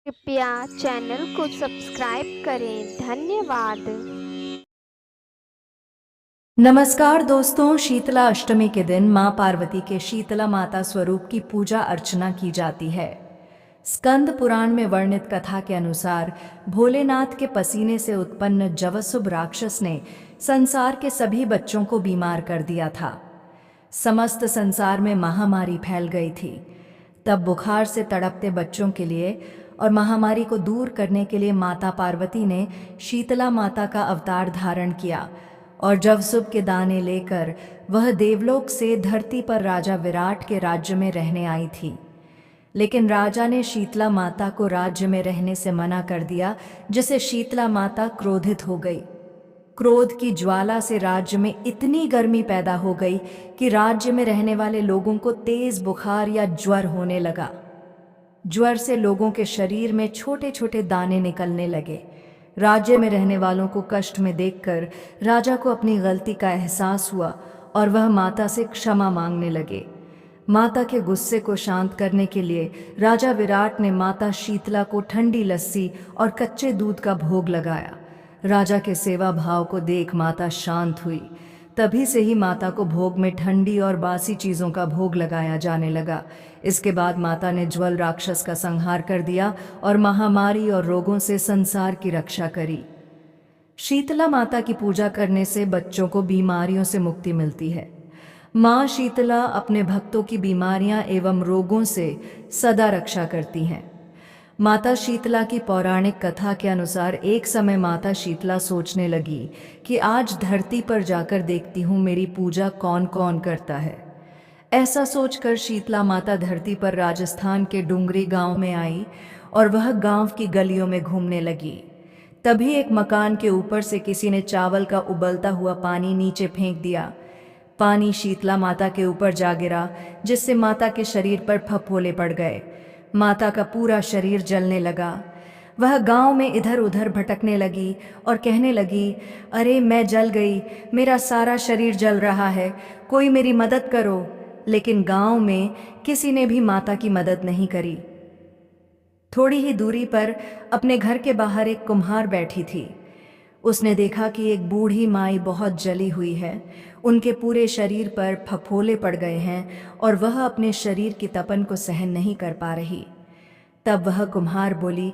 कृपया चैनल को सब्सक्राइब करें। धन्यवाद। नमस्कार दोस्तों, शीतला अष्टमी के दिन मां पार्वती के शीतला माता स्वरूप की पूजा अर्चना की जाती है। स्कंद पुराण में वर्णित कथा के अनुसार भोलेनाथ के पसीने से उत्पन्न जवसुब राक्षस ने संसार के सभी बच्चों को बीमार कर दिया था। समस्त संसार में महामारी फैल गई थी। तब बुखार से तड़पते बच्चों के लिए और महामारी को दूर करने के लिए माता पार्वती ने शीतला माता का अवतार धारण किया और जवसुब के दाने लेकर वह देवलोक से धरती पर राजा विराट के राज्य में रहने आई थी। लेकिन राजा ने शीतला माता को राज्य में रहने से मना कर दिया, जिससे शीतला माता क्रोधित हो गई। क्रोध की ज्वाला से राज्य में इतनी गर्मी पैदा हो गई कि राज्य में रहने वाले लोगों को तेज बुखार या ज्वर होने लगा। ज्वर से लोगों के शरीर में छोटे छोटे दाने निकलने लगे। राज्य में रहने वालों को कष्ट में देखकर राजा को अपनी गलती का एहसास हुआ और वह माता से क्षमा मांगने लगे। माता के गुस्से को शांत करने के लिए राजा विराट ने माता शीतला को ठंडी लस्सी और कच्चे दूध का भोग लगाया। राजा के सेवा भाव को देख माता शांत हुई। तभी से ही माता को भोग में ठंडी और बासी चीज़ों का भोग लगाया जाने लगा। इसके बाद माता ने ज्वल राक्षस का संहार कर दिया और महामारी और रोगों से संसार की रक्षा करी। शीतला माता की पूजा करने से बच्चों को बीमारियों से मुक्ति मिलती है। माँ शीतला अपने भक्तों की बीमारियां एवं रोगों से सदा रक्षा करती हैं। माता शीतला की पौराणिक कथा के अनुसार एक समय माता शीतला सोचने लगी कि आज धरती पर जाकर देखती हूँ मेरी पूजा कौन कौन करता है। ऐसा सोचकर शीतला माता धरती पर राजस्थान के डूंगरी गांव में आई और वह गांव की गलियों में घूमने लगी। तभी एक मकान के ऊपर से किसी ने चावल का उबलता हुआ पानी नीचे फेंक दिया। पानी शीतला माता के ऊपर जा गिरा, जिससे माता के शरीर पर फफोले पड़ गए। माता का पूरा शरीर जलने लगा। वह गांव में इधर उधर भटकने लगी और कहने लगी, अरे मैं जल गई, मेरा सारा शरीर जल रहा है, कोई मेरी मदद करो। लेकिन गांव में किसी ने भी माता की मदद नहीं करी। थोड़ी ही दूरी पर अपने घर के बाहर एक कुम्हार बैठी थी। उसने देखा कि एक बूढ़ी माई बहुत जली हुई है। उनके पूरे शरीर पर फफोले पड़ गए हैं और वह अपने शरीर की तपन को सहन नहीं कर पा रही। तब वह कुम्हार बोली,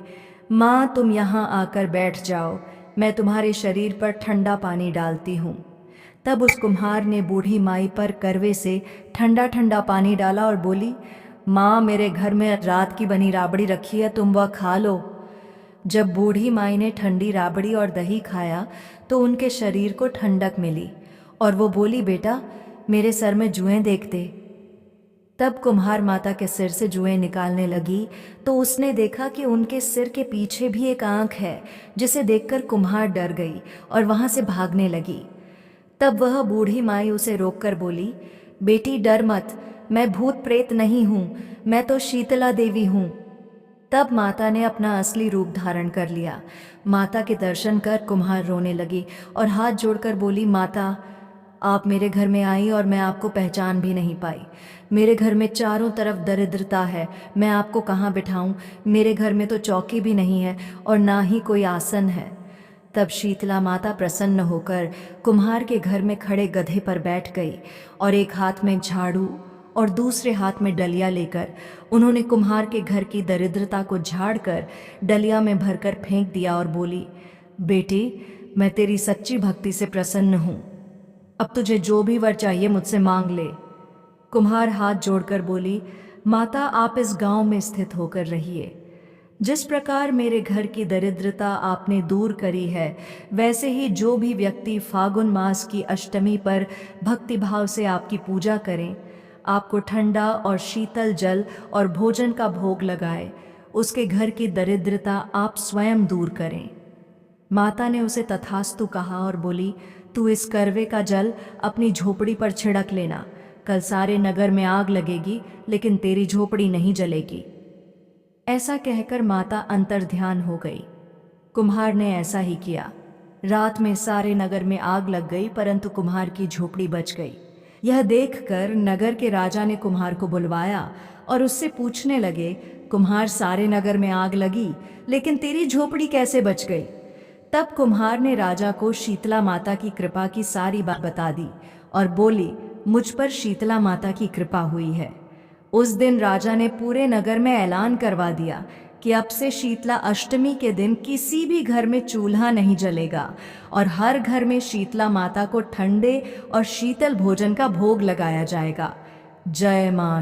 माँ तुम यहाँ आकर बैठ जाओ, मैं तुम्हारे शरीर पर ठंडा पानी डालती हूँ। तब उस कुम्हार ने बूढ़ी माई पर करवे से ठंडा ठंडा पानी डाला और बोली, माँ मेरे घर में रात की बनी राबड़ी रखी है, तुम वह खा लो। जब बूढ़ी माई ने ठंडी राबड़ी और दही खाया तो उनके शरीर को ठंडक मिली और वो बोली, बेटा मेरे सर में जुएं देख दे। तब कुम्हार माता के सिर से जुएं निकालने लगी तो उसने देखा कि उनके सिर के पीछे भी एक आंख है, जिसे देखकर कुम्हार डर गई और वहां से भागने लगी। तब वह बूढ़ी माई उसे रोककर बोली, बेटी डर मत, मैं भूत प्रेत नहीं हूँ, मैं तो शीतला देवी हूँ। तब माता ने अपना असली रूप धारण कर लिया। माता के दर्शन कर कुम्हार रोने लगी और हाथ जोड़कर बोली, माता आप मेरे घर में आई और मैं आपको पहचान भी नहीं पाई। मेरे घर में चारों तरफ दरिद्रता है, मैं आपको कहाँ बिठाऊं? मेरे घर में तो चौकी भी नहीं है और ना ही कोई आसन है। तब शीतला माता प्रसन्न होकर कुम्हार के घर में खड़े गधे पर बैठ गई और एक हाथ में झाड़ू और दूसरे हाथ में डलिया लेकर उन्होंने कुम्हार के घर की दरिद्रता को झाड़कर डलिया में भरकर फेंक दिया और बोली, बेटी मैं तेरी सच्ची भक्ति से प्रसन्न हूँ, अब तुझे जो भी वर चाहिए मुझसे मांग ले। कुम्हार हाथ जोड़कर बोली, माता आप इस गांव में स्थित होकर रहिए। जिस प्रकार मेरे घर की दरिद्रता आपने दूर करी है, वैसे ही जो भी व्यक्ति फागुन मास की अष्टमी पर भक्तिभाव से आपकी पूजा करें, आपको ठंडा और शीतल जल और भोजन का भोग लगाए, उसके घर की दरिद्रता आप स्वयं दूर करें। माता ने उसे तथास्तु कहा और बोली, तू इस करवे का जल अपनी झोपड़ी पर छिड़क लेना, कल सारे नगर में आग लगेगी लेकिन तेरी झोपड़ी नहीं जलेगी। ऐसा कहकर माता अंतर्ध्यान हो गई। कुम्हार ने ऐसा ही किया। रात में सारे नगर में आग लग गई, परंतु कुम्हार की झोपड़ी बच गई। यह देखकर नगर के राजा ने कुम्हार को बुलवाया और उससे पूछने लगे, कुम्हार सारे नगर में आग लगी, लेकिन तेरी झोपड़ी कैसे बच गई? तब कुम्हार ने राजा को शीतला माता की कृपा की सारी बात बता दी और बोली, मुझ पर शीतला माता की कृपा हुई है। उस दिन राजा ने पूरे नगर में ऐलान करवा दिया कि अब से शीतला अष्टमी के दिन किसी भी घर में चूल्हा नहीं जलेगा और हर घर में शीतला माता को ठंडे और शीतल भोजन का भोग लगाया जाएगा। जय मां